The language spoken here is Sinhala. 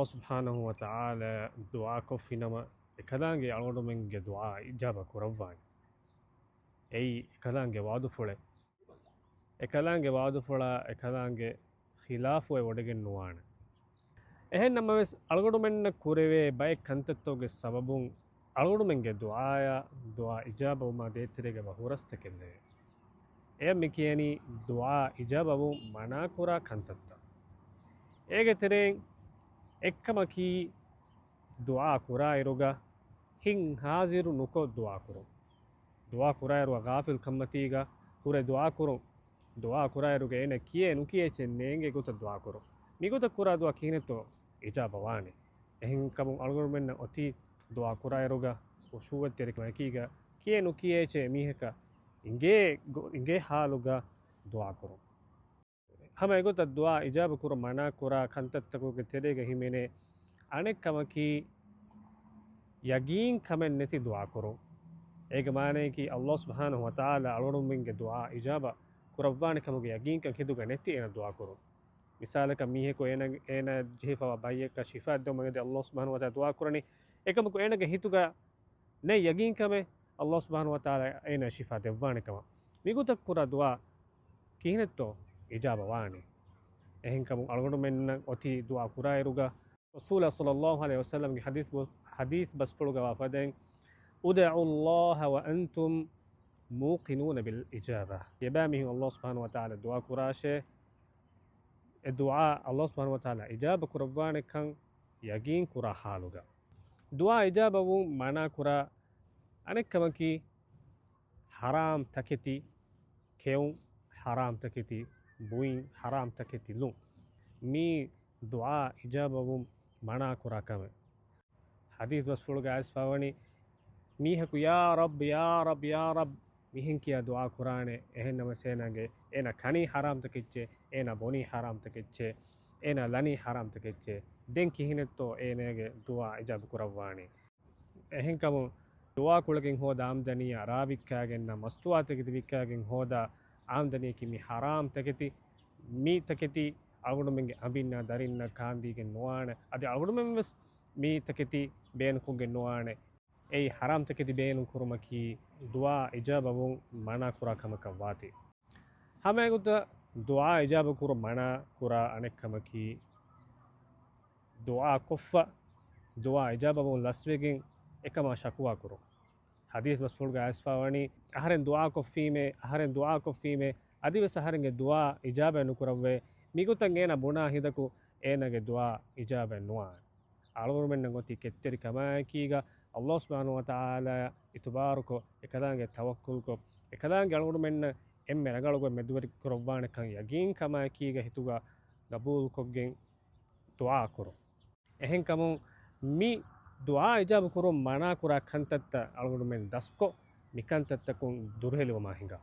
الله سبحانه وتعالى دعاء كفينما كلانجي على من دعاء إجابة كرفان أي كلانجي وعد فله كلانجي وعد فلا كلانجي خلاف وودجن نوان එහෙන් නම් වෙස් අලගොඩු මෙන්න කුරවේ බය කන්තත්තෝගේ සබබුන් අලගොඩු මෙන්ගේ දුආ ඉජාබ උමා දේතරේගේ වහුරස්ත කෙල්ලේ එය මිකියනි දුආ ඉජාබවු මනා කුරා කන්තත්ත ඒගේ තෙරෙන් එක්කමකි දුආ කුරා ඉරුගා හින් හාසිරු නුකෝ දුආ කුරා ඉරුගා ගාෆිල් කම්මතිගා කුරේ දුආ කුරා ඉරුගේ එන කියේ නුකියේ චෙන්නේගේ ගොත දුආ කුරු මිගොත කුරා දුආ කිනෙතෝ ඉජාබ වානේ එහෙන් කමුන් අලගොඩු මෙන්න ඔති දුආ කුරා ඉරුගා උසුවත් තෙරක මකීගා කියේ නුකියේ චේ මීහක ಇಂಗೆ ಹಾಲುಗ ದುಆ ಕುರು ಹಮ ಎಗೊತ್ತ ದುಆ ಇಜಾಬ ಕುರು ಮನಾ ಕುರ ಕಂತತ್ತಕುಗೆ ತೆರೆಗೆ ಹಿಮೆನೆ ಅನೆಕ್ಕಮಕಿ ಯಗೀನ್ ಕಮೆನ್ ನೆತಿ ದುಆ ಕುರು ಏಗ ಮಾನೆ ಕಿ ಅಲ್ಲಾಹ್ ಸುಬ್ಹಾನಹು ವ ತಆಲಾ ಅಳರುಮಿಂಗೆ ದುಆ ಇಜಾಬ ಕುರವ್ವಾನೆ ಕಮುಗೆ ಯಗೀನ್ ಕ ಹಿದುಗ ನೆತಿ ಎನ ದುಆ ಕುರು ಮಿಸಾಲಕ ಮೀಹೆಕೊ ಏನ ಜಿಫವ ಬಯ್ಯಕ ಶಿಫಾ ದೊಮಗೆ ಅಲ್ಲಾಹ್ ಸುಬ್ಹಾನಹು ವ ತಆಲಾ ದುಆ ಕುರನಿ ಏಕಮಕು ಏನಗೆ ಹಿತುಗ ನೆ ಯಗೀನ್ ಕಮೆ ಅಲ್ಲಾಹ್ ಸುಬ್ಹಾನಹು ವ ತಆಲಾ ಏನ ಶಿಫಾ ದೆವ್ವಾನೆ ಕಮ ಮಿಗುತಕ್ ಕುರ ದುಆ ಕಿಹಿನೆತ್ತೋ ಇಜಾಬ ವಾನೆ එහෙන් කමු අලගොඩු මෙන්න ඔති දුආ කුරා ඉරුගා රසූල සල්ලල්ලාහු අලයිහි වසල්ලම් ගේ හදීස් බස්ෆලුගා වෆදෙන් උදඋ අල්ලාහ ව අන්තුම් මූකිනූන බිල් ඉජාබා යබාමිහි අල්ලාහ් සුබ්හානහු ව තආලා දුආ කුරාෂේ ඒ දුආ අල්ලාහ් සුබ්හානහු ව තආලා ඉජාබ කුරවානේ කන් යගීන් කුරා හාලුගා දුආ ඉජාබ වු මනා කුරා අනෙක්කමකි හරාම් තකෙති කෙවුම් හරාම් තකෙති බුයින් හරාම් තකෙති ලුම් මී දුආ ඉජාබවුම් මනා කුරාකම හදීස් වස්ෆුලුගා අස්ෆාවනි මීහකු යා රබ් මිහින් කියා දුආ කුරානේ එහෙන්නම සේනගේ එන කනි හරාම් තකෙච්චේ එන බොනි හරාම් තකෙච්චේ එන ලනි හරාම් තකෙච්චේ දෙන් කිහිනෙත්තෝ එනගේ දුආ ඉජාබ කුරවානේ එහෙන් කමු දුආ කුලකින් හෝදා ආම්දනිය රාවික්කාගෙන් නම් මස්තුවාතකෙති වික්කාගෙන් හෝදා ආම්දනිය කිමි හරාම් තකෙති මී තකෙති අලගොඩු මෙන්ගේ අබින්න දරින්න කාන්දීගෙන් නොවාන අද අලගොඩු මෙන් වෙස් මී තකෙති බේනකුගෙන් නොවාන ඒ හරාම් තකෙති බේනු කුරුමකි දුආ ඉජාබවුන් මනා කුරා කමක වාති හැමෙකුත දුආ ඉජාබ කුරු මනා කුරා අනෙක්කමකි දුආ කොෆා දුආ ඉජාබවුන් ලස්වෙගෙන් එකම ශකුවා කුරු හදීස් මස්ෆුල්ගා අස්ෆාවනි අහරෙන් දුආ කොෆීමේ අදිවස හරෙන්ගේ දුආ ඉජාබ නුකුරවේ මිගුතන් ඒන බුනා හිදකු ඒනගේ දුආ ඉජාබ නුවාන් අලගොඩු මෙන්න ගොති කෙත්තෙරි කමාකීගා අල්ලාහ් සුබ්හානහු ව තආලා ඉතුබාරුකෝ එකදාගේ තවක්කුල්කෝ එකදාගේ අලගොඩු මෙන්න එම්මෙ රගලුගො මෙදුවරි කුරවාන කන් යගීන් කමාකීගා හිතුගා ගබූල් කොග්ගෙන් දුආ කුරු එහෙන් කමුන් මි දුආ ඉජාබ කුරු මනා කුරා කන්තත්ත අලගොඩු මෙන් දස්කෝ මිකන්තත්තකුන් දුරහෙලුව මාහිඟා